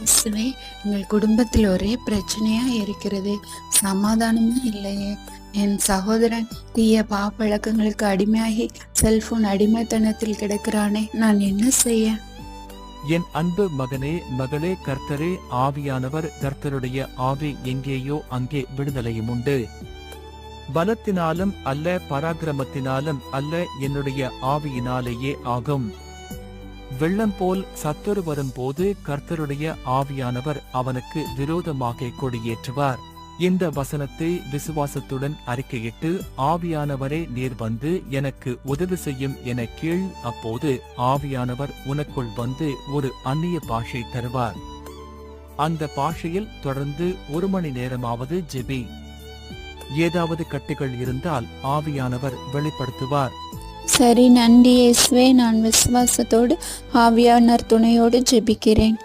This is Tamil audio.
இயேசுவே, எங்கள் குடும்பத்தில் ஒரே பிரச்சனையா இருக்கிறது. சமாதானமே இல்லையே. என் சகோதரன் தீய பாப்பழக்கங்களுக்கு அடிமையாகி செல்போன் அடிமைத்தனத்தில் கிடக்கிறானே, நான் என்ன செய்ய? என் அன்பு மகனே, மகளே, கர்த்தரே ஆவியானவர். கர்த்தருடைய ஆவி எங்கேயோ அங்கே விடுதலையும் உண்டு. பலத்தினாலும் அல்ல, பராக்கிரமத்தினாலும் அல்ல, என்னுடைய ஆவியினாலேயே ஆகும். வெள்ளம் போல் சத்துரு வரும்போது கர்த்தருடைய ஆவியானவர் அவனுக்கு விரோதமாக கொடியேற்றுவார். இந்த வசனத்தை விசுவாசத்துடன் அறிக்கையிட்டு, ஆவியானவரே நீர் வந்து எனக்கு உதவி செய்யும் என கேள். அப்போது ஆவியானவர் உனக்குள் வந்து ஒரு அந்நிய பாஷை தருவார். அந்த பாஷையில் தொடர்ந்து 1 மணி நேரமாவது ஜெபி. ஏதாவது கட்டுகள் இருந்தால் ஆவியானவர் வெளிப்படுத்துவார். சரி, நன்றி இயேசுவே. நான் விசுவாசத்தோடு ஆவியானவர் துணையோடு ஜெபிக்கிறேன்.